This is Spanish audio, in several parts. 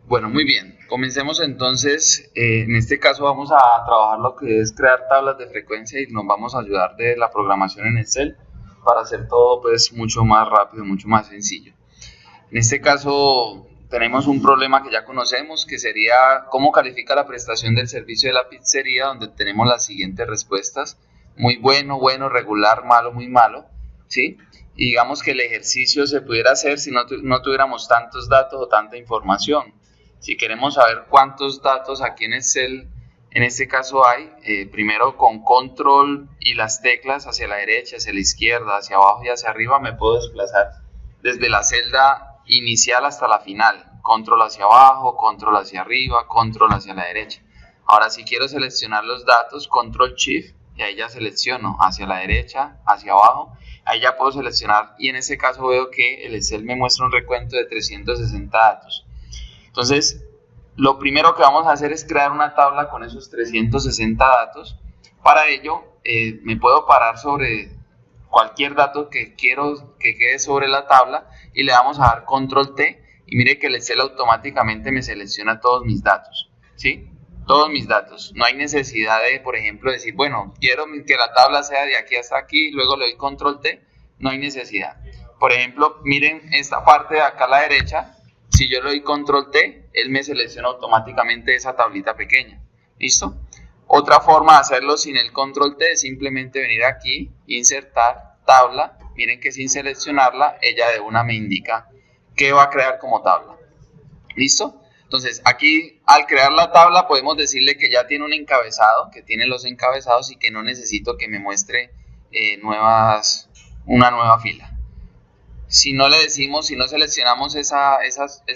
Bueno, muy bien. Comencemos entonces. En este caso vamos a trabajar lo que es crear tablas de frecuencia y nos vamos a ayudar de la programación en Excel para hacer todo pues mucho más rápido, mucho más sencillo. En este caso tenemos un problema que ya conocemos, que sería cómo califica la prestación del servicio de la pizzería, donde tenemos las siguientes respuestas: muy bueno, bueno, regular, malo, muy malo, ¿sí? Y digamos que el ejercicio se pudiera hacer si no tuviéramos tantos datos o tanta información. Si queremos saber cuántos datos aquí en Excel, en este caso hay, primero con control y las teclas hacia la derecha, hacia la izquierda, hacia abajo y hacia arriba, me puedo desplazar desde la celda inicial hasta la final. Control hacia abajo, control hacia arriba, control hacia la derecha. Ahora, si quiero seleccionar los datos, control shift, y ahí ya selecciono hacia la derecha, hacia abajo. Ahí ya puedo seleccionar y en este caso veo que el Excel me muestra un recuento de 360 datos. Entonces, lo primero que vamos a hacer es crear una tabla con esos 360 datos. Para ello, me puedo parar sobre cualquier dato que quiero que quede sobre la tabla y le vamos a dar control T y mire que el Excel automáticamente me selecciona todos mis datos, ¿sí? Todos mis datos. No hay necesidad de, por ejemplo, decir, bueno, quiero que la tabla sea de aquí hasta aquí, luego le doy control T. No hay necesidad. Por ejemplo, miren esta parte de acá a la derecha. Si yo le doy control T, él me selecciona automáticamente esa tablita pequeña. ¿Listo? Otra forma de hacerlo sin el control T es simplemente venir aquí, insertar tabla. Miren que sin seleccionarla, ella de una me indica qué va a crear como tabla. ¿Listo? Entonces, aquí al crear la tabla podemos decirle que ya tiene un encabezado, que tiene los encabezados y que no necesito que me muestre una nueva fila. Si no le decimos, si no seleccionamos esa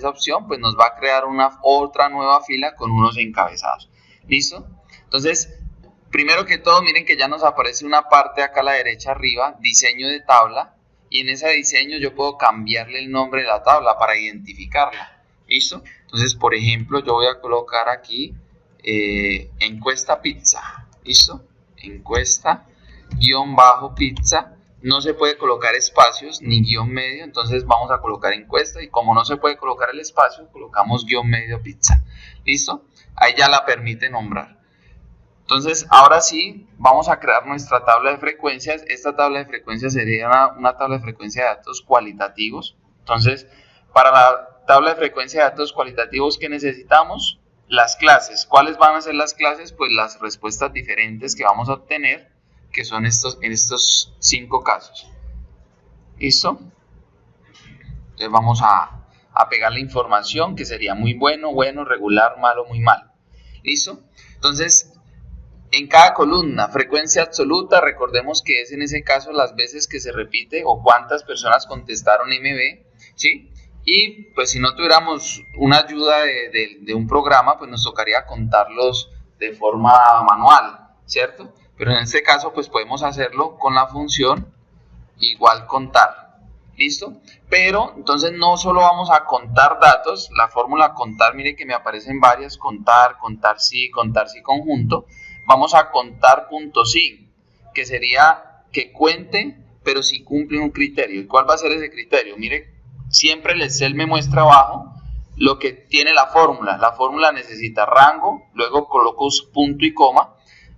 opción, pues nos va a crear otra nueva fila con unos encabezados. ¿Listo? Entonces, primero que todo, miren que ya nos aparece una parte acá a la derecha arriba, diseño de tabla, y en ese diseño yo puedo cambiarle el nombre de la tabla para identificarla. ¿Listo? Entonces, por ejemplo, yo voy a colocar aquí encuesta pizza. ¿Listo? Encuesta _pizza. No se puede colocar espacios ni guión medio, entonces vamos a colocar encuesta y como no se puede colocar el espacio, colocamos guión medio pizza. ¿Listo? Ahí ya la permite nombrar. Entonces, ahora sí, vamos a crear nuestra tabla de frecuencias. Esta tabla de frecuencias sería una tabla de frecuencia de datos cualitativos. Entonces, para la tabla de frecuencia de datos cualitativos, ¿qué necesitamos? Las clases. ¿Cuáles van a ser las clases? Pues las respuestas diferentes que vamos a obtener, que son en estos 5 casos. ¿Listo? Entonces vamos a pegar la información, que sería muy bueno, bueno, regular, malo, muy malo. ¿Listo? Entonces, en cada columna, frecuencia absoluta, recordemos que es en ese caso las veces que se repite o cuántas personas contestaron MB, ¿sí? Y pues si no tuviéramos una ayuda de un programa, pues nos tocaría contarlos de forma manual, ¿cierto? Pero en este caso pues podemos hacerlo con la función igual contar. ¿Listo? Pero entonces no solo vamos a contar datos, la fórmula contar, mire que me aparecen varias, contar, contar sí conjunto. Vamos a contar punto sí, que sería que cuente, pero si cumple un criterio. ¿Y cuál va a ser ese criterio? Mire, siempre el Excel me muestra abajo lo que tiene la fórmula. La fórmula necesita rango, luego coloco punto y coma.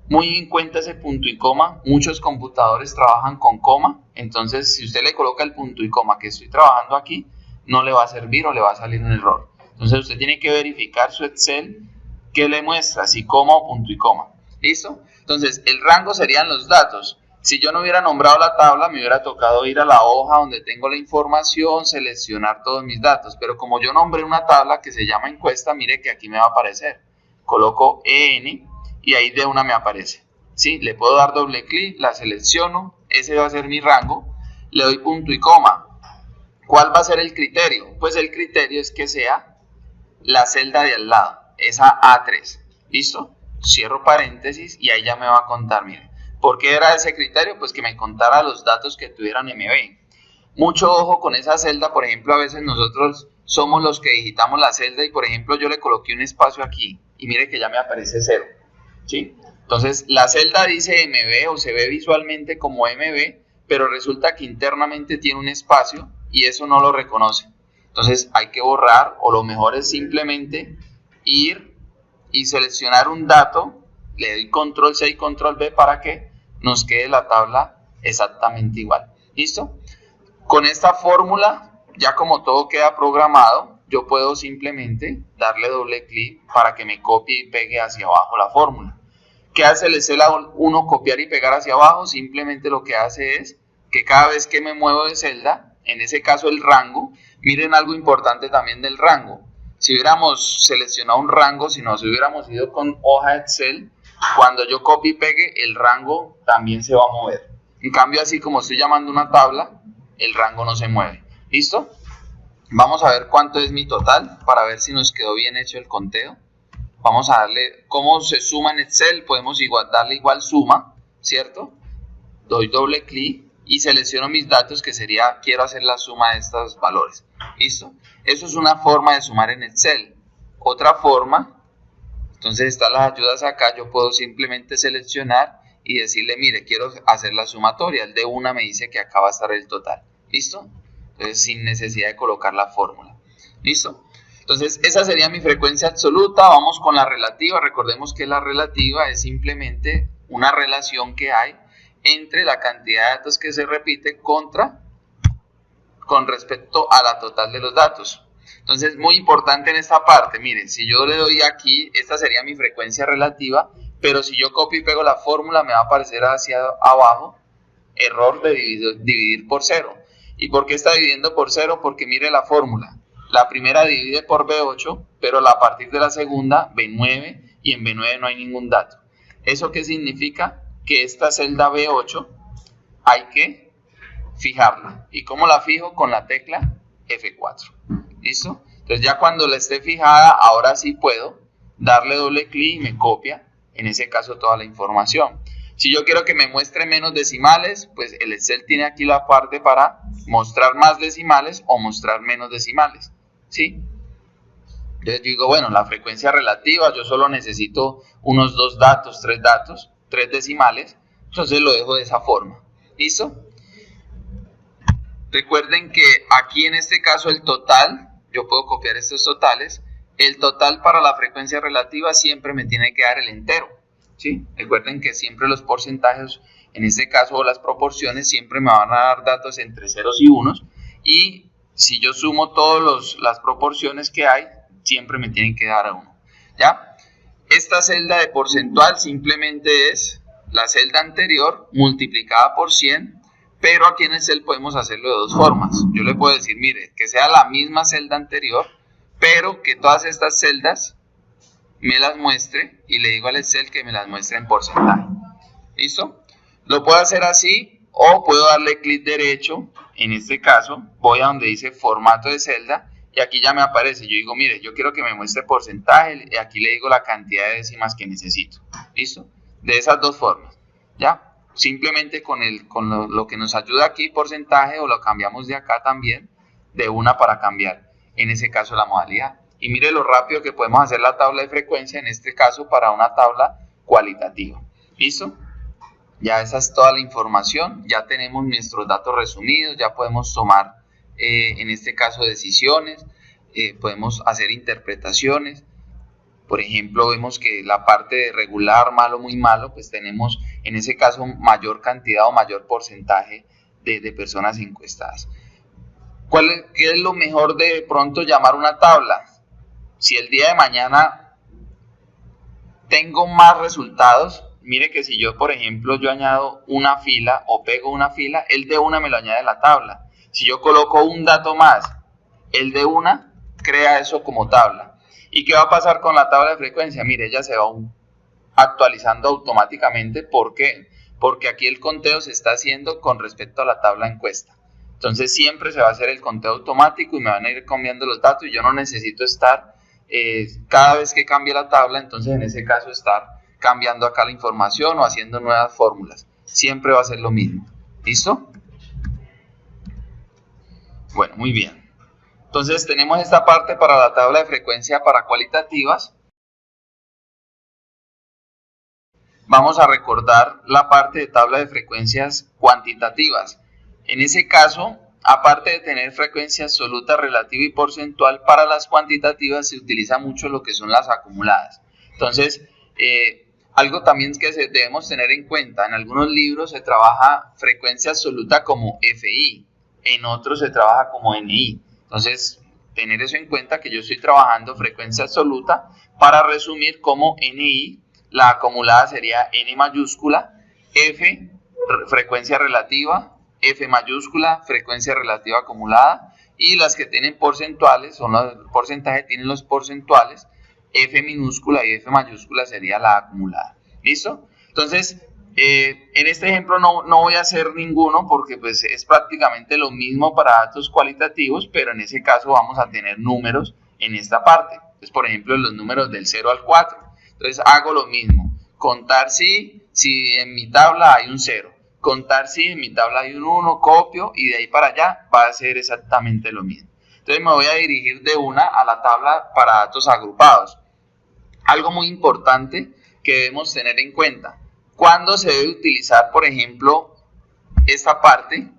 Muy en cuenta ese punto y coma, muchos computadores trabajan con coma, entonces si usted le coloca el punto y coma que estoy trabajando aquí, no le va a servir o le va a salir un error. Entonces usted tiene que verificar su Excel que le muestra, si coma o punto y coma. ¿Listo? Entonces el rango serían los datos. Si yo no hubiera nombrado la tabla, me hubiera tocado ir a la hoja donde tengo la información, seleccionar todos mis datos, pero como yo nombré una tabla que se llama encuesta, mire que aquí me va a aparecer. Coloco EN y ahí de una me aparece, ¿sí? Le puedo dar doble clic, la selecciono, ese va a ser mi rango, le doy punto y coma. ¿Cuál va a ser el criterio? Pues el criterio es que sea la celda de al lado, esa A3, ¿listo? Cierro paréntesis y ahí ya me va a contar, miren. ¿Por qué era ese criterio? Pues que me contara los datos que tuvieran MB. Mucho ojo con esa celda, por ejemplo, a veces nosotros somos los que digitamos la celda y por ejemplo yo le coloqué un espacio aquí y mire que ya me aparece 0. ¿Sí? Entonces la celda dice MB o se ve visualmente como MB, pero resulta que internamente tiene un espacio y eso no lo reconoce. Entonces hay que borrar, o lo mejor es simplemente ir y seleccionar un dato, le doy control C y control V para que nos quede la tabla exactamente igual. ¿Listo? Con esta fórmula, ya como todo queda programado, yo puedo simplemente darle doble clic para que me copie y pegue hacia abajo la fórmula. ¿Qué hace el Excel 1 copiar y pegar hacia abajo? Simplemente lo que hace es que cada vez que me muevo de celda, en ese caso el rango, miren algo importante también del rango. Si hubiéramos seleccionado un rango, si nos hubiéramos ido con hoja Excel, cuando yo copie y pegue, el rango también se va a mover. En cambio, así como estoy llamando una tabla, el rango no se mueve. ¿Listo? Vamos a ver cuánto es mi total para ver si nos quedó bien hecho el conteo. Vamos a darle, ¿cómo se suma en Excel? Podemos darle igual suma, ¿cierto? Doy doble clic y selecciono mis datos, que sería, quiero hacer la suma de estos valores. ¿Listo? Eso es una forma de sumar en Excel. Otra forma, entonces están las ayudas acá, yo puedo simplemente seleccionar y decirle, mire, quiero hacer la sumatoria. El de una me dice que acá va a estar el total. ¿Listo? Entonces, sin necesidad de colocar la fórmula. ¿Listo? Entonces, esa sería mi frecuencia absoluta. Vamos con la relativa. Recordemos que la relativa es simplemente una relación que hay entre la cantidad de datos que se repite con respecto a la total de los datos. Entonces, muy importante en esta parte, miren, si yo le doy aquí, esta sería mi frecuencia relativa, pero si yo copio y pego la fórmula, me va a aparecer hacia abajo, error de dividir por 0. ¿Y por qué está dividiendo por 0? Porque mire la fórmula. La primera divide por B8, pero a partir de la segunda, B9, y en B9 no hay ningún dato. ¿Eso qué significa? Que esta celda B8 hay que fijarla. ¿Y cómo la fijo? Con la tecla F4. ¿Listo? Entonces ya cuando la esté fijada, ahora sí puedo darle doble clic y me copia, en ese caso, toda la información. Si yo quiero que me muestre menos decimales, pues el Excel tiene aquí la parte para mostrar más decimales o mostrar menos decimales. ¿Sí? Entonces digo, bueno, la frecuencia relativa, yo solo necesito unos 2 datos, 3 datos, 3 decimales, entonces lo dejo de esa forma. ¿Listo? Recuerden que aquí en este caso el total, yo puedo copiar estos totales, el total para la frecuencia relativa siempre me tiene que dar el entero. ¿Sí? Recuerden que siempre los porcentajes, en este caso las proporciones, siempre me van a dar datos entre ceros y unos, y si yo sumo todas las proporciones que hay, siempre me tienen que dar a 1. ¿Ya? Esta celda de porcentual simplemente es la celda anterior multiplicada por 100, pero aquí en Excel podemos hacerlo de dos formas. Yo le puedo decir, mire, que sea la misma celda anterior, pero que todas estas celdas me las muestre, y le digo al Excel que me las muestre en porcentaje. ¿Listo? Lo puedo hacer así, o puedo darle clic derecho. En este caso voy a donde dice formato de celda, y aquí ya me aparece. Yo digo, mire, yo quiero que me muestre porcentaje, y aquí le digo la cantidad de décimas que necesito. ¿Listo? De esas dos formas. ¿Ya? Simplemente con lo que nos ayuda aquí, porcentaje, o lo cambiamos de acá también, de una para cambiar, en ese caso, la modalidad. Y mire lo rápido que podemos hacer la tabla de frecuencia, en este caso para una tabla cualitativa. ¿Listo? Ya esa es toda la información, ya tenemos nuestros datos resumidos, ya podemos tomar, en este caso, decisiones, podemos hacer interpretaciones. Por ejemplo, vemos que la parte de regular, malo, muy malo, pues tenemos en ese caso mayor cantidad o mayor porcentaje de personas encuestadas. ¿Qué es lo mejor de pronto llamar una tabla? Si el día de mañana tengo más resultados, mire que si yo, por ejemplo, yo añado una fila o pego una fila, el de una me lo añade a la tabla. Si yo coloco un dato más, el de una crea eso como tabla. ¿Y qué va a pasar con la tabla de frecuencia? Mire, ella se va actualizando automáticamente. ¿Por qué? Porque aquí el conteo se está haciendo con respecto a la tabla encuesta. Entonces siempre se va a hacer el conteo automático y me van a ir cambiando los datos, y yo no necesito estar cada vez que cambie la tabla, entonces en ese caso estar cambiando acá la información o haciendo nuevas fórmulas. Siempre va a ser lo mismo. ¿Listo? Bueno, muy bien. Entonces tenemos esta parte para la tabla de frecuencia para cualitativas. Vamos a recordar la parte de tabla de frecuencias cuantitativas. En ese caso, aparte de tener frecuencia absoluta, relativa y porcentual, para las cuantitativas se utiliza mucho lo que son las acumuladas. Entonces, algo también que debemos tener en cuenta, en algunos libros se trabaja frecuencia absoluta como FI, en otros se trabaja como NI. Entonces, tener eso en cuenta, que yo estoy trabajando frecuencia absoluta. Para resumir, como NI, la acumulada sería N mayúscula, F, frecuencia relativa, F mayúscula, frecuencia relativa acumulada, y las que tienen porcentuales, son los porcentajes, tienen los porcentuales, F minúscula y F mayúscula sería la acumulada. ¿Listo? Entonces, en este ejemplo no voy a hacer ninguno porque pues es prácticamente lo mismo para datos cualitativos, pero en ese caso vamos a tener números en esta parte. Entonces, por ejemplo, los números del 0 al 4. Entonces hago lo mismo, contar si en mi tabla hay un 0, contar si en mi tabla hay un 1, copio y de ahí para allá va a ser exactamente lo mismo. Entonces me voy a dirigir de una a la tabla para datos agrupados. Algo muy importante que debemos tener en cuenta, ¿cuándo se debe utilizar, por ejemplo, esta parte,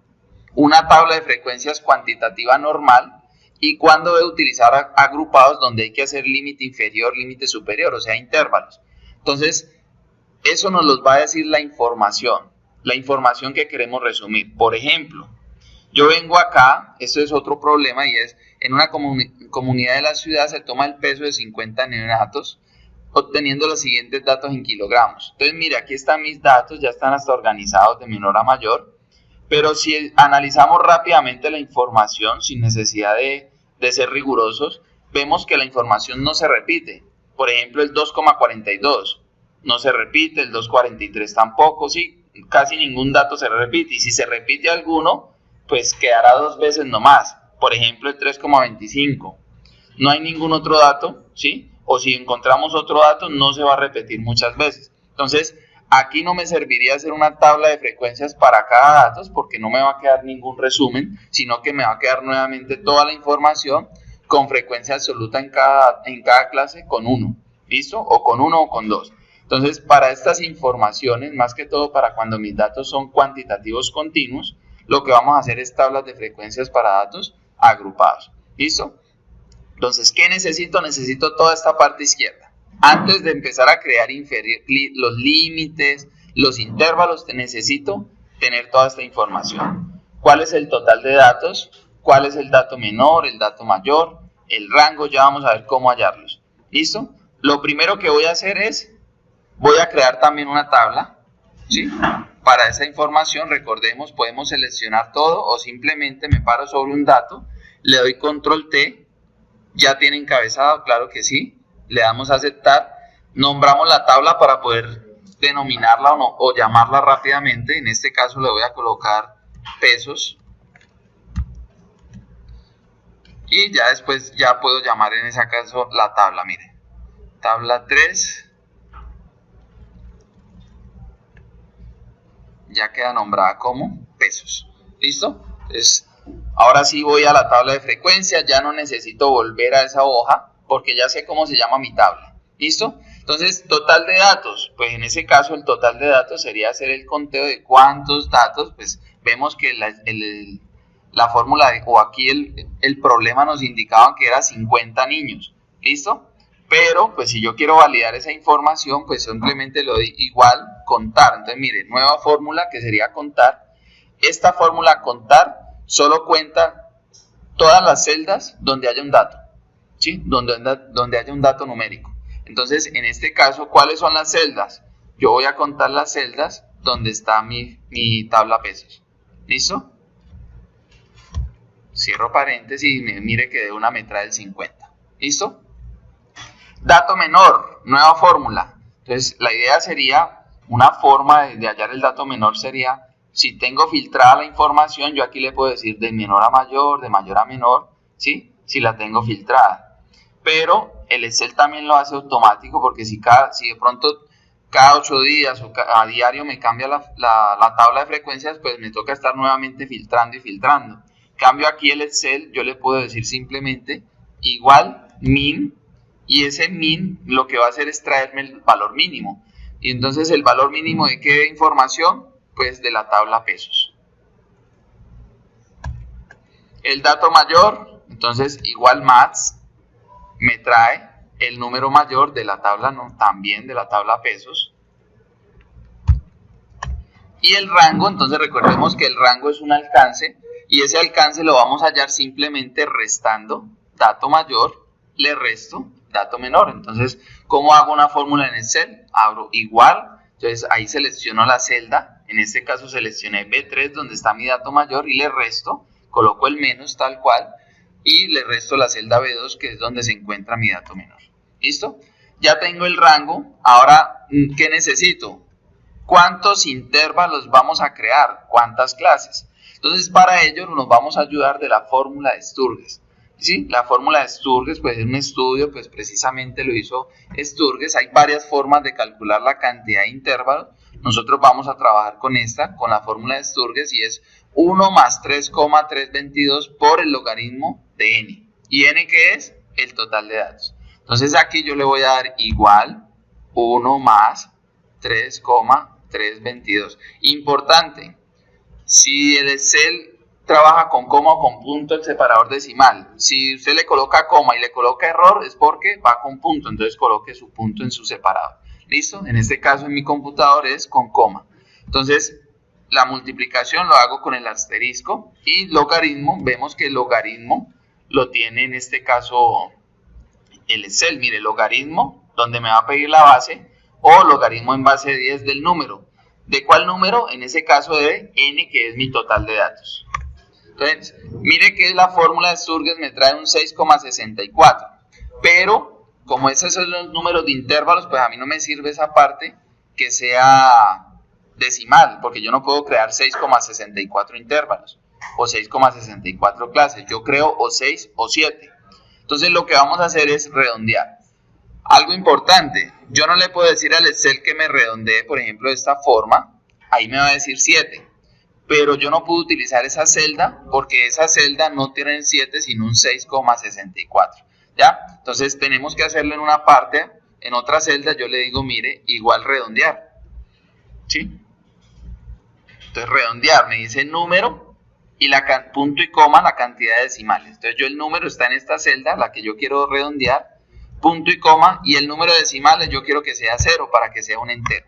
una tabla de frecuencias cuantitativa normal, y cuándo debe utilizar agrupados donde hay que hacer límite inferior, límite superior, o sea, intervalos? Entonces, eso nos los va a decir la información que queremos resumir. Por ejemplo, yo vengo acá, esto es otro problema, y es, en una comunidad de la ciudad se toma el peso de 50 neonatos, obteniendo los siguientes datos en kilogramos. Entonces, mire, aquí están mis datos, ya están hasta organizados de menor a mayor, pero si analizamos rápidamente la información, sin necesidad de ser rigurosos, vemos que la información no se repite. Por ejemplo, el 2,42 no se repite, el 2,43 tampoco, sí, casi ningún dato se repite, y si se repite alguno, pues quedará 2 veces nomás. Por ejemplo, el 3,25. No hay ningún otro dato, ¿sí? O si encontramos otro dato, no se va a repetir muchas veces. Entonces, aquí no me serviría hacer una tabla de frecuencias para cada dato, porque no me va a quedar ningún resumen, sino que me va a quedar nuevamente toda la información con frecuencia absoluta en cada clase con 1, ¿listo? O con 1 o con 2. Entonces, para estas informaciones, más que todo para cuando mis datos son cuantitativos continuos, lo que vamos a hacer es tablas de frecuencias para datos agrupados, ¿listo? Entonces, ¿qué necesito? Necesito toda esta parte izquierda. Antes de empezar a crear los límites, los intervalos, necesito tener toda esta información. ¿Cuál es el total de datos? ¿Cuál es el dato menor, el dato mayor? El rango, ya vamos a ver cómo hallarlos. ¿Listo? Lo primero que voy a hacer es, voy a crear también una tabla, ¿sí? Para esa información, recordemos, podemos seleccionar todo o simplemente me paro sobre un dato, le doy control T, ya tiene encabezado, claro que sí, le damos a aceptar, nombramos la tabla para poder denominarla o llamarla rápidamente. En este caso le voy a colocar pesos y ya después ya puedo llamar en ese caso la tabla, mire, tabla 3, ya queda nombrada como pesos. ¿Listo? Entonces, ahora sí voy a la tabla de frecuencias, ya no necesito volver a esa hoja porque ya sé cómo se llama mi tabla. ¿Listo? Entonces, total de datos, pues en ese caso el total de datos sería hacer el conteo de cuántos datos, pues vemos que la fórmula o aquí el problema nos indicaba que era 50 niños. ¿Listo? Pero, pues si yo quiero validar esa información, pues simplemente lo doy igual, contar. Entonces, mire, nueva fórmula que sería contar. Esta fórmula contar solo cuenta todas las celdas donde haya un dato, ¿sí? Donde haya un dato numérico. Entonces, en este caso, ¿cuáles son las celdas? Yo voy a contar las celdas donde está mi tabla pesos. ¿Listo? Cierro paréntesis y mire que de una me trae el 50. ¿Listo? Dato menor, nueva fórmula. Entonces, la idea sería, una forma de hallar el dato menor sería, si tengo filtrada la información, yo aquí le puedo decir de menor a mayor, de mayor a menor, ¿sí? Si la tengo filtrada. Pero el Excel también lo hace automático, porque si de pronto cada 8 días o a diario me cambia la tabla de frecuencias, pues me toca estar nuevamente filtrando y filtrando. En cambio aquí el Excel, yo le puedo decir simplemente igual min, y ese min lo que va a hacer es traerme el valor mínimo. Y entonces el valor mínimo de qué información, pues de la tabla pesos. el dato mayor, entonces igual max me trae el número mayor de la tabla, ¿no? También de la tabla pesos. Y el rango, entonces recordemos que el rango es un alcance y ese alcance lo vamos a hallar simplemente restando dato mayor, le resto dato menor. Entonces, ¿cómo hago una fórmula en Excel? Abro igual, entonces ahí selecciono la celda, en este caso seleccioné B3 donde está mi dato mayor y le resto, coloco el menos tal cual y le resto la celda B2 que es donde se encuentra mi dato menor. ¿Listo? Ya tengo el rango, ahora, ¿qué necesito? ¿Cuántos intervalos vamos a crear? ¿Cuántas clases? Entonces, para ello nos vamos a ayudar de la fórmula de Sturges. ¿Sí? La fórmula de Sturges, pues es un estudio, pues precisamente lo hizo Sturges. Hay varias formas de calcular la cantidad de intervalos. Nosotros vamos a trabajar con esta, con la fórmula de Sturges, y es 1 más 3,322 por el logaritmo de n. ¿Y n qué es? El total de datos. Entonces aquí yo le voy a dar igual 1 más 3,322. Importante, si el Excel trabaja con coma o con punto el separador decimal, si usted le coloca coma y le coloca error es porque va con punto, entonces coloque su punto en su separador. ¿Listo? En este caso en mi computador es con coma. Entonces la multiplicación lo hago con el asterisco y logaritmo, vemos que el logaritmo lo tiene en este caso el Excel. Mire, logaritmo, donde me va a pedir la base, o logaritmo en base de 10 del número. ¿De cuál número? En ese caso de n, que es mi total de datos. Entonces, mire que la fórmula de Sturges me trae un 6,64. Pero, como esos son los números de intervalos, pues a mí no me sirve esa parte que sea decimal, porque yo no puedo crear 6,64 intervalos o 6,64 clases. Yo creo o 6 o 7. Entonces, lo que vamos a hacer es redondear. Algo importante, yo no le puedo decir al Excel que me redondee, por ejemplo, de esta forma, ahí me va a decir 7, pero yo no puedo utilizar esa celda porque esa celda no tiene 7 sino un 6,64, ¿ya? Entonces tenemos que hacerlo en una parte, en otra celda yo le digo, mire, igual redondear, ¿sí? Entonces redondear, me dice número y punto y coma la cantidad de decimales. Entonces yo el número está en esta celda, la que yo quiero redondear, punto y coma, y el número de decimales yo quiero que sea 0 para que sea un entero.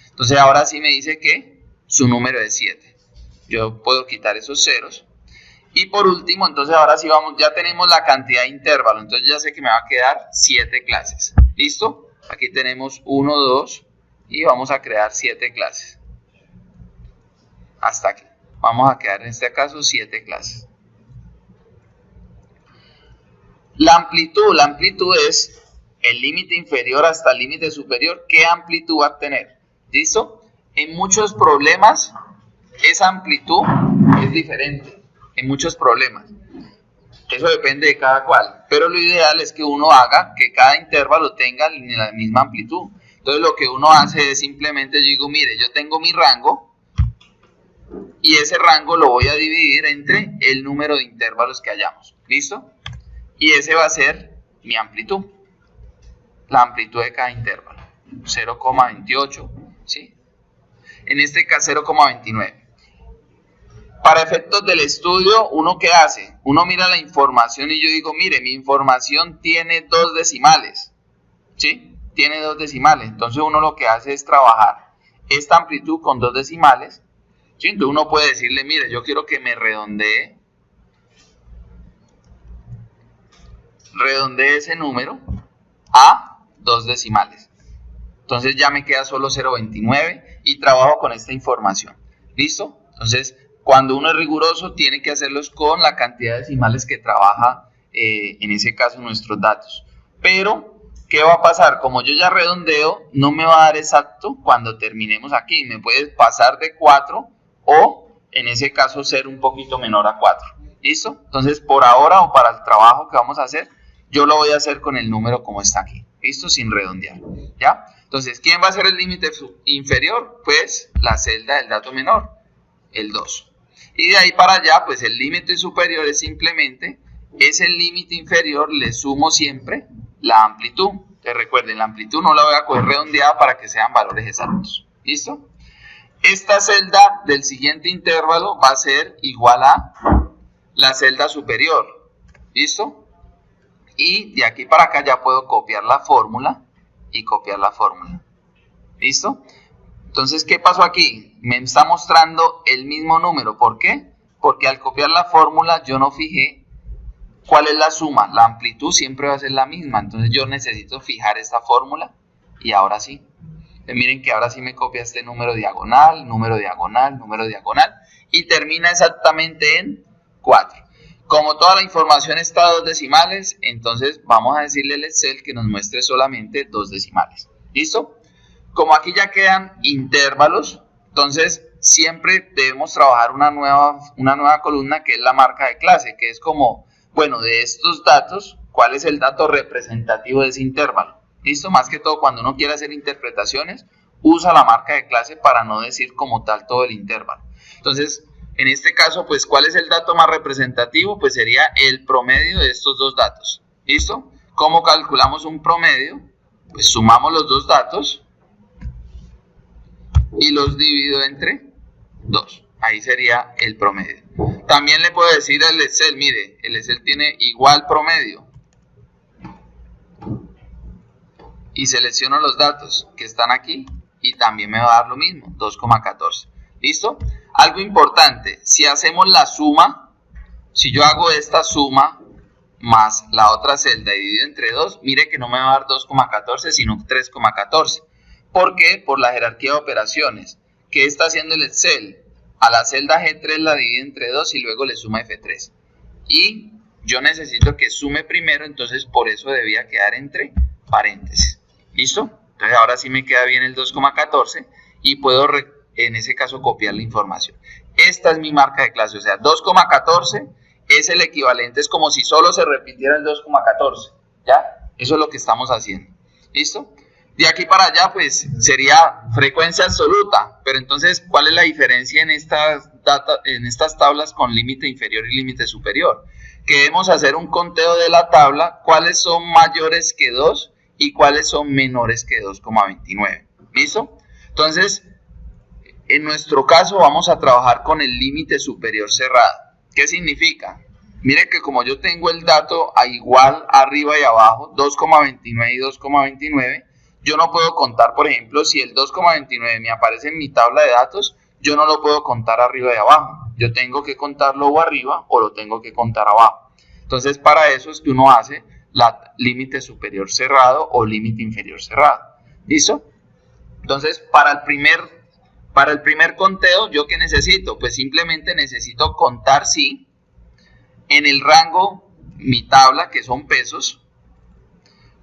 Entonces ahora sí me dice que su número es 7. Yo puedo quitar esos ceros. Y por último, entonces ahora sí vamos, ya tenemos la cantidad de intervalo, entonces ya sé que me va a quedar 7 clases. ¿Listo? Aquí tenemos 1, 2 y vamos a crear 7 clases. Hasta aquí. Vamos a crear en este caso 7 clases. La amplitud es el límite inferior hasta el límite superior. ¿Qué amplitud va a tener? ¿Listo? En muchos problemas esa amplitud es diferente. En muchos problemas. Eso depende de cada cual. Pero lo ideal es que uno haga que cada intervalo tenga la misma amplitud. Entonces lo que uno hace es simplemente, yo digo, mire, yo tengo mi rango y ese rango lo voy a dividir entre el número de intervalos que hayamos. ¿Listo? Y ese va a ser mi amplitud. La amplitud de cada intervalo. 0,28. ¿Sí? En este caso 0,29. Para efectos del estudio, ¿uno qué hace? Uno mira la información y yo digo, mire, mi información tiene 2 decimales. ¿Sí? Tiene 2 decimales. Entonces uno lo que hace es trabajar esta amplitud con 2 decimales. ¿Sí? Entonces uno puede decirle, mire, yo quiero que me redondee ese número a 2 decimales. Entonces ya me queda solo 0,29 y trabajo con esta información. ¿Listo? Entonces, cuando uno es riguroso, tiene que hacerlos con la cantidad de decimales que trabaja, en ese caso, nuestros datos. Pero, ¿qué va a pasar? Como yo ya redondeo, no me va a dar exacto cuando terminemos aquí. Me puede pasar de 4 o, en ese caso, ser un poquito menor a 4. ¿Listo? Entonces, por ahora o para el trabajo que vamos a hacer, yo lo voy a hacer con el número como está aquí. ¿Listo? Sin redondear. ¿Ya? Entonces, ¿quién va a ser el límite inferior? Pues la celda del dato menor, el 2. Y de ahí para allá, pues el límite superior es simplemente, es el límite inferior, le sumo siempre la amplitud. Entonces recuerden, la amplitud no la voy a coger redondeada para que sean valores exactos. ¿Listo? Esta celda del siguiente intervalo va a ser igual a la celda superior. ¿Listo? Y de aquí para acá ya puedo copiar la fórmula y copiar la fórmula. ¿Listo? Entonces, ¿qué pasó aquí? Me está mostrando el mismo número. ¿Por qué? Porque al copiar la fórmula yo no fijé cuál es la suma. La amplitud siempre va a ser la misma. Entonces yo necesito fijar esta fórmula y ahora sí. Miren que ahora sí me copia este número diagonal, número diagonal, número diagonal y termina exactamente en 4. Como toda la información está a 2 decimales, entonces vamos a decirle al Excel que nos muestre solamente 2 decimales. ¿Listo? Como aquí ya quedan intervalos, entonces siempre debemos trabajar una nueva columna que es la marca de clase, que es como, bueno, de estos datos, ¿cuál es el dato representativo de ese intervalo? ¿Listo? Más que todo cuando uno quiere hacer interpretaciones, usa la marca de clase para no decir como tal todo el intervalo. Entonces, en este caso, pues, ¿cuál es el dato más representativo? Pues sería el promedio de estos dos datos. ¿Listo? ¿Cómo calculamos un promedio? Pues sumamos los dos datos y los divido entre 2. Ahí sería el promedio. También le puedo decir al Excel, mire, el Excel tiene igual promedio. Y selecciono los datos que están aquí y también me va a dar lo mismo, 2,14. ¿Listo? Algo importante, si hacemos la suma, si yo hago esta suma más la otra celda y divido entre 2, mire que no me va a dar 2,14 sino 3,14. ¿Por qué? Por la jerarquía de operaciones. ¿Qué está haciendo el Excel? A la celda G3 la divide entre 2 y luego le suma F3. Y yo necesito que sume primero, entonces por eso debía quedar entre paréntesis. ¿Listo? Entonces ahora sí me queda bien el 2,14 y puedo en ese caso copiar la información. Esta es mi marca de clase, o sea, 2,14 es el equivalente, es como si solo se repitiera el 2,14, ¿ya? Eso es lo que estamos haciendo. ¿Listo? De aquí para allá, pues, sería frecuencia absoluta, pero entonces, ¿cuál es la diferencia en estas tablas con límite inferior y límite superior? Que debemos hacer un conteo de la tabla, cuáles son mayores que 2 y cuáles son menores que 2,29. ¿Listo? Entonces, en nuestro caso vamos a trabajar con el límite superior cerrado. ¿Qué significa? Mire que como yo tengo el dato a igual arriba y abajo, 2,29 y 2,29, yo no puedo contar, por ejemplo, si el 2,29 me aparece en mi tabla de datos, yo no lo puedo contar arriba y abajo. Yo tengo que contarlo o arriba o lo tengo que contar abajo. Entonces, para eso es que uno hace la límite superior cerrado o límite inferior cerrado. ¿Listo? Entonces, para el primer conteo, ¿yo qué necesito? Pues simplemente necesito contar si en el rango, mi tabla, que son pesos,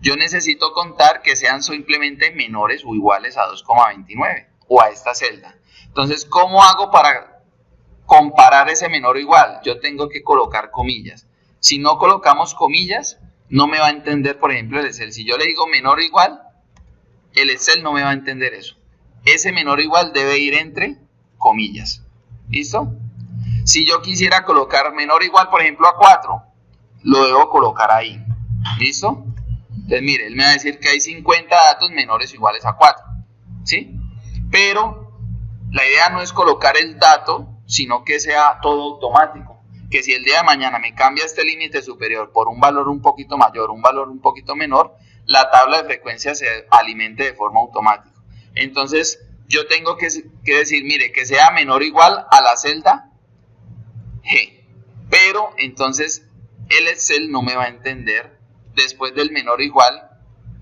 yo necesito contar que sean simplemente menores o iguales a 2,29 o a esta celda. Entonces, ¿cómo hago para comparar ese menor o igual? Yo tengo que colocar comillas. Si no colocamos comillas, no me va a entender, por ejemplo, el Excel. Si yo le digo menor o igual, el Excel no me va a entender eso. Ese menor o igual debe ir entre comillas. ¿Listo? Si yo quisiera colocar menor o igual, por ejemplo, a 4, lo debo colocar ahí. ¿Listo? Entonces, mire, él me va a decir que hay 50 datos menores o iguales a 4. ¿Sí? Pero la idea no es colocar el dato, sino que sea todo automático. Que si el día de mañana me cambia este límite superior por un valor un poquito mayor, un valor un poquito menor, la tabla de frecuencia se alimente de forma automática. Entonces, yo tengo que decir, mire, que sea menor o igual a la celda G. Pero, entonces, el Excel no me va a entender después del menor o igual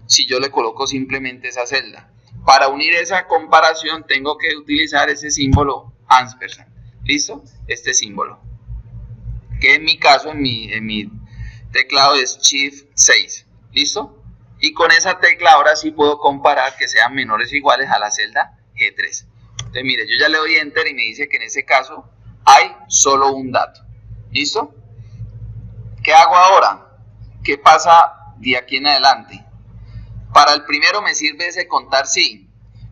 si yo le coloco simplemente esa celda. Para unir esa comparación, tengo que utilizar ese símbolo ampersand. ¿Listo? Este símbolo. Que en mi caso, en mi teclado es Shift 6. ¿Listo? Y con esa tecla ahora sí puedo comparar que sean menores o iguales a la celda G3. Entonces, mire, yo ya le doy Enter y me dice que en ese caso hay solo un dato. ¿Listo? ¿Qué hago ahora? ¿Qué pasa de aquí en adelante? Para el primero me sirve ese contar sí,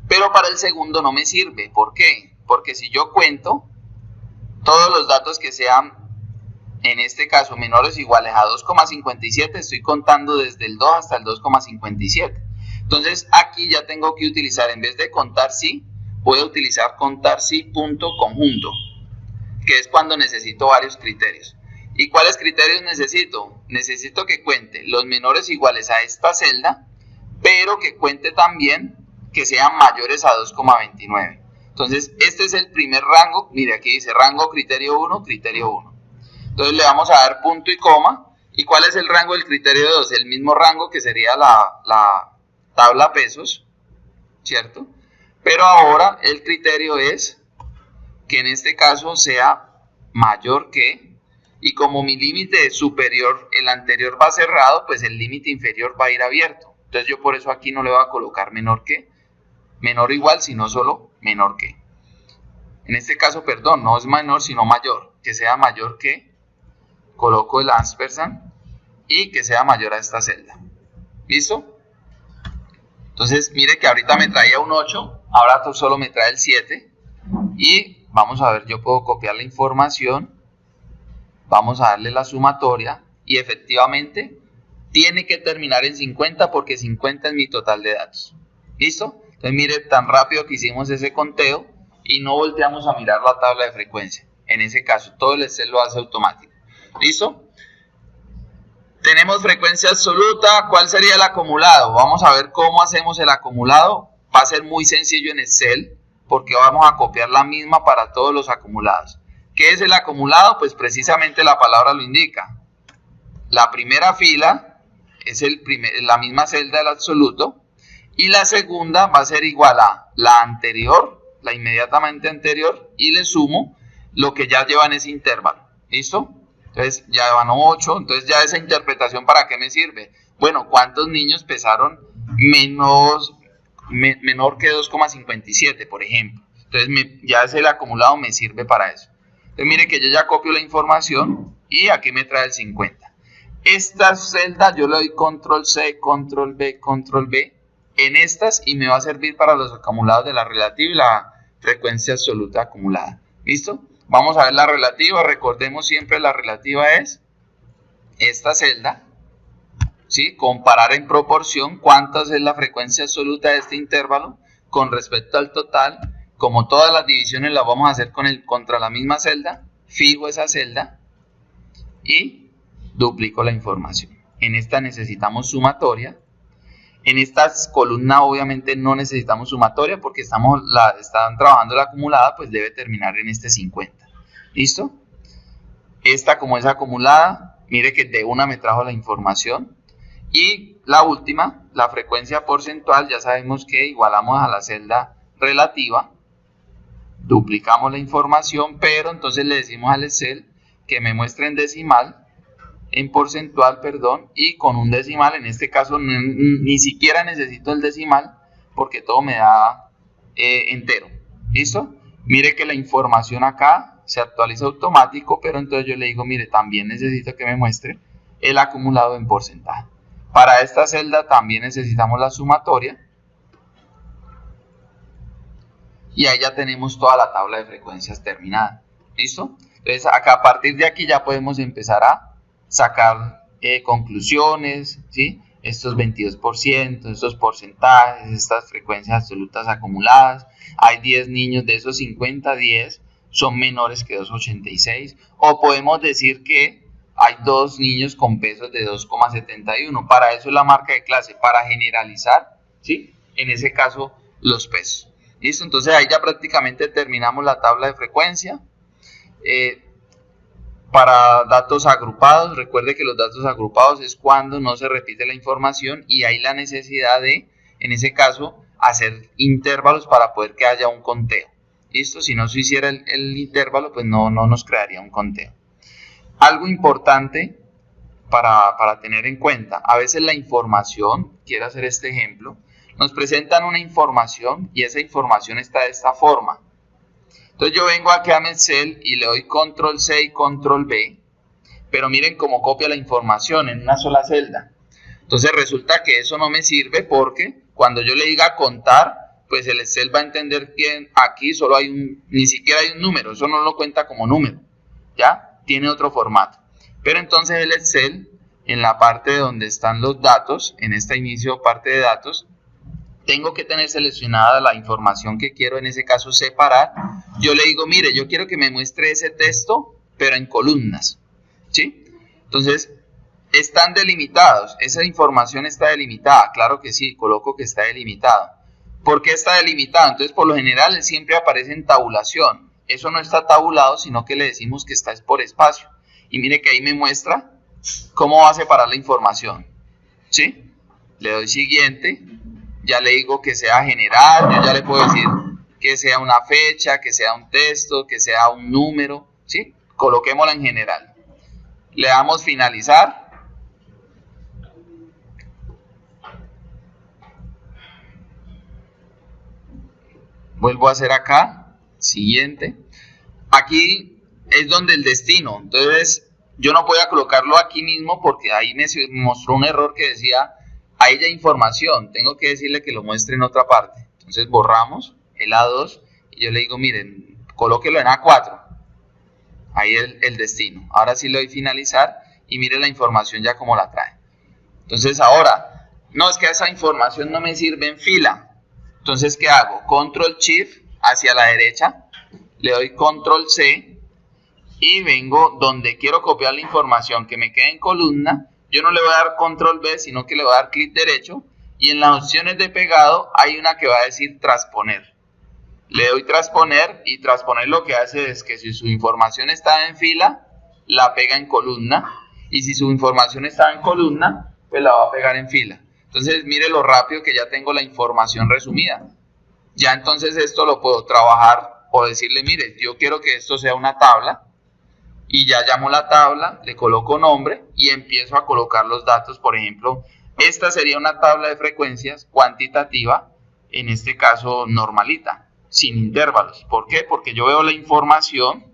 pero para el segundo no me sirve. ¿Por qué? Porque si yo cuento todos los datos que sean, en este caso, menores o iguales a 2,57, estoy contando desde el 2 hasta el 2,57. Entonces, aquí ya tengo que utilizar, en vez de contar sí, voy a utilizar contar sí punto conjunto, que es cuando necesito varios criterios. ¿Y cuáles criterios necesito? Necesito que cuente los menores iguales a esta celda, pero que cuente también que sean mayores a 2,29. Entonces, este es el primer rango. Mire, aquí dice rango criterio 1, criterio 1. Entonces, le vamos a dar punto y coma. ¿Y cuál es el rango del criterio 2? El mismo rango que sería la tabla pesos, ¿cierto? Pero ahora el criterio es que en este caso sea mayor que, y como mi límite es superior, el anterior va cerrado, pues el límite inferior va a ir abierto. Entonces yo por eso aquí no le voy a colocar menor que, menor o igual, sino solo menor que. En este caso, perdón, no es menor, sino mayor. Que sea mayor que, coloco el ampersand, y que sea mayor a esta celda. ¿Listo? Entonces, mire que ahorita me traía un 8, ahora solo me trae el 7. Y vamos a ver, yo puedo copiar la información, vamos a darle la sumatoria, y efectivamente tiene que terminar en 50 porque 50 es mi total de datos. ¿Listo? Entonces, mire, tan rápido que hicimos ese conteo y no volteamos a mirar la tabla de frecuencia. En ese caso, todo el Excel lo hace automático. ¿Listo? Tenemos frecuencia absoluta. ¿Cuál sería el acumulado? Vamos a ver cómo hacemos el acumulado. Va a ser muy sencillo en Excel porque vamos a copiar la misma para todos los acumulados. ¿Qué es el acumulado? Pues precisamente la palabra lo indica. La primera fila es la misma celda del absoluto y la segunda va a ser igual a la anterior, la inmediatamente anterior, y le sumo lo que ya lleva en ese intervalo. ¿Listo? Entonces ya van 8, entonces ya esa interpretación ¿para qué me sirve? Bueno, ¿cuántos niños pesaron menor que 2,57, por ejemplo? Entonces ya el acumulado me sirve para eso. Entonces mire que yo ya copio la información y aquí me trae el 50. Estas celdas yo le doy control C, control B, control B en estas y me va a servir para los acumulados de la relativa y la frecuencia absoluta acumulada. ¿Listo? Vamos a ver la relativa. Recordemos siempre la relativa es esta celda, ¿sí? Comparar en proporción cuánta es la frecuencia absoluta de este intervalo con respecto al total. Como todas las divisiones las vamos a hacer contra la misma celda, fijo esa celda y duplico la información. En esta necesitamos sumatoria. En esta columna obviamente no necesitamos sumatoria porque están trabajando la acumulada, pues debe terminar en este 50. ¿Listo? Esta, como es acumulada, mire que de una me trajo la información. Y la última, la frecuencia porcentual, ya sabemos que igualamos a la celda relativa. Duplicamos la información, pero entonces le decimos al Excel que me muestre en decimal, en porcentual, perdón, y con un decimal. En este caso ni siquiera necesito el decimal porque todo me da entero. ¿Listo? Mire que la información acá se actualiza automático, pero entonces yo le digo, mire, también necesito que me muestre el acumulado en porcentaje. Para esta celda también necesitamos la sumatoria. Y ahí ya tenemos toda la tabla de frecuencias terminada. ¿Listo? Entonces acá a partir de aquí ya podemos empezar a sacar conclusiones, ¿sí? Estos 22%, estos porcentajes, estas frecuencias absolutas acumuladas. Hay 10 niños, de esos 50, 10 son menores que 2,86. O podemos decir que hay 2 niños con pesos de 2,71. Para eso es la marca de clase, para generalizar, ¿sí? En ese caso, los pesos. ¿Listo? Entonces ahí ya prácticamente terminamos la tabla de frecuencia. Para datos agrupados, recuerde que los datos agrupados es cuando no se repite la información y hay la necesidad de, en ese caso, hacer intervalos para poder que haya un conteo. ¿Listo? Si no se hiciera el intervalo, pues no nos crearía un conteo. Algo importante para tener en cuenta, a veces la información, quiero hacer este ejemplo, nos presentan una información y esa información está de esta forma. Entonces yo vengo aquí a Excel y le doy control C y control B, pero miren cómo copia la información en una sola celda. Entonces resulta que eso no me sirve porque cuando yo le diga contar, pues el Excel va a entender que aquí solo hay ni siquiera hay un número, eso no lo cuenta como número, ¿ya? Tiene otro formato. Pero entonces el Excel, en la parte donde están los datos, en esta inicio parte de datos, tengo que tener seleccionada la información que quiero, en ese caso separar. Yo le digo, mire, yo quiero que me muestre ese texto, pero en columnas. ¿sí? Entonces, están delimitados, esa información está delimitada, claro que sí, coloco que está delimitado. ¿Por qué está delimitado? Entonces, por lo general, siempre aparece en tabulación. Eso no está tabulado, sino que le decimos que está por espacio. Y mire que ahí me muestra cómo va a separar la información, ¿sí? Le doy siguiente, ya le digo que sea general, yo ya le puedo decir que sea una fecha, que sea un texto, que sea un número, ¿sí? Coloquémosla en general. Le damos finalizar. Vuelvo a hacer acá, siguiente. Aquí es donde el destino, entonces yo no voy a colocarlo aquí mismo porque ahí me mostró un error que decía, ahí ya información, tengo que decirle que lo muestre en otra parte. Entonces borramos el A2 y yo le digo, miren, colóquelo en A4, ahí el destino. Ahora sí le doy finalizar y mire la información ya como la trae. Entonces ahora, no, es que esa información no me sirve en fila. Entonces, ¿qué hago? Control Shift hacia la derecha, le doy Control C y vengo donde quiero copiar la información que me quede en columna. Yo no le voy a dar Control V, sino que le voy a dar clic derecho y en las opciones de pegado hay una que va a decir transponer. Le doy transponer y transponer lo que hace es que si su información está en fila, la pega en columna y si su información está en columna, pues la va a pegar en fila. Entonces, mire lo rápido que ya tengo la información resumida. Ya entonces esto lo puedo trabajar o decirle, mire, yo quiero que esto sea una tabla y ya llamo la tabla, le coloco nombre y empiezo a colocar los datos. Por ejemplo, esta sería una tabla de frecuencias cuantitativa, en este caso normalita, sin intervalos. ¿Por qué? Porque yo veo la información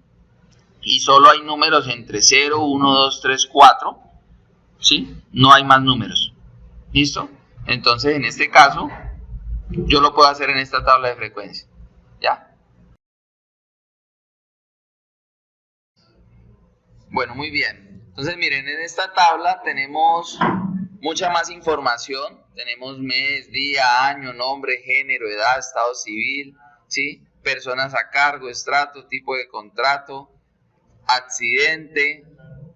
y solo hay números entre 0, 1, 2, 3, 4, ¿sí? No hay más números. ¿Listo? Entonces, en este caso, yo lo puedo hacer en esta tabla de frecuencia. ¿Ya? Bueno, muy bien. Entonces, miren, en esta tabla tenemos mucha más información. Tenemos mes, día, año, nombre, género, edad, estado civil, ¿sí? Personas a cargo, estrato, tipo de contrato, accidente.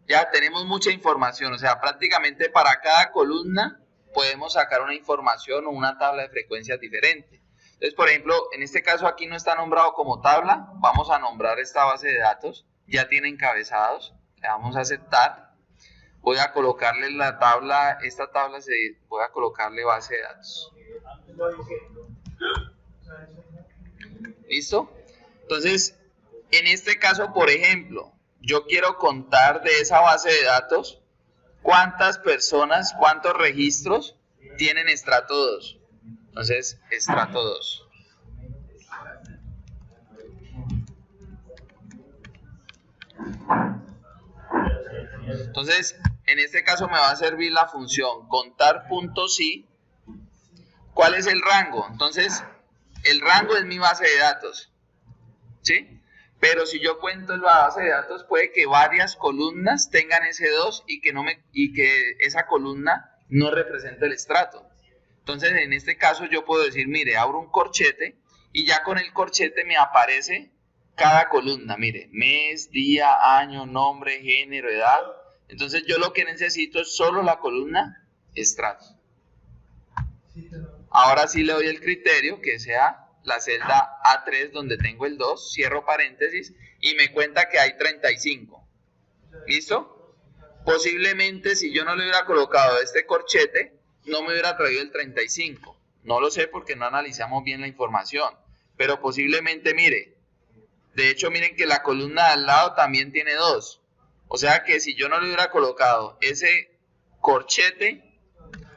Ya tenemos mucha información. O sea, prácticamente para cada columna podemos sacar una información o una tabla de frecuencias diferente. Entonces, por ejemplo, en este caso aquí no está nombrado como tabla. Vamos a nombrar esta base de datos. Ya tiene encabezados. Le damos a aceptar. Voy a colocarle la tabla, esta tabla voy a colocarle base de datos. ¿Listo? Entonces, en este caso, por ejemplo, yo quiero contar de esa base de datos cuántas personas, cuántos registros tienen estrato 2. Entonces, estrato 2. Entonces, en este caso me va a servir la función contar.si. ¿Cuál es el rango? Entonces, el rango es mi base de datos, ¿sí? Pero si yo cuento en la base de datos, puede que varias columnas tengan ese 2 y que esa columna no represente el estrato. Entonces, en este caso yo puedo decir, mire, abro un corchete y ya con el corchete me aparece cada columna. Mire, mes, día, año, nombre, género, edad. Entonces, yo lo que necesito es solo la columna estrato. Ahora sí le doy el criterio que sea la celda A3 donde tengo el 2, cierro paréntesis y me cuenta que hay 35. ¿Listo? Posiblemente si yo no le hubiera colocado este corchete, no me hubiera traído el 35. No lo sé porque no analizamos bien la información. Pero posiblemente, mire, de hecho miren que la columna de al lado también tiene 2. O sea que si yo no le hubiera colocado ese corchete,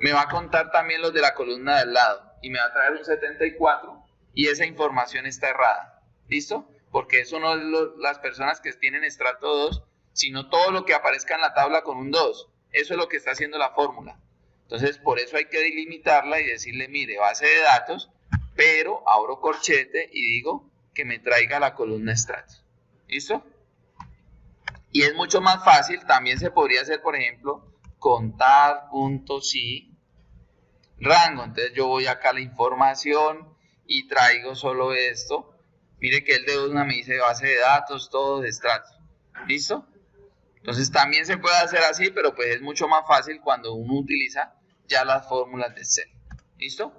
me va a contar también los de la columna de al lado y me va a traer un 74 y esa información está errada. ¿Listo? Porque eso no es las personas que tienen estrato 2, sino todo lo que aparezca en la tabla con un 2. Eso es lo que está haciendo la fórmula. Entonces, por eso hay que delimitarla y decirle, mire, base de datos, pero abro corchete y digo que me traiga la columna estrato. ¿Listo? Y es mucho más fácil, también se podría hacer, por ejemplo, contar.si rango. Entonces yo voy acá a la información y traigo solo esto. Mire que el de una me dice base de datos, todo de estrato. ¿Listo? Entonces también se puede hacer así, pero pues es mucho más fácil cuando uno utiliza ya las fórmulas de Excel. ¿Listo?